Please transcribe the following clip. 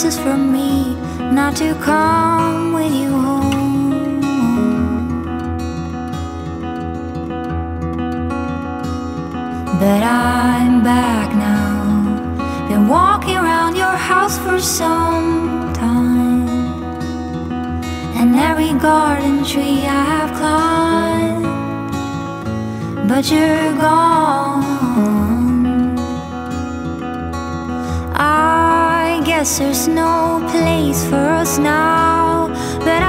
promises from me not to come with you home. But I'm back now. Been walking around your house for some time, and every garden tree I have climbed, but you're gone. I guess there's no place for us now, but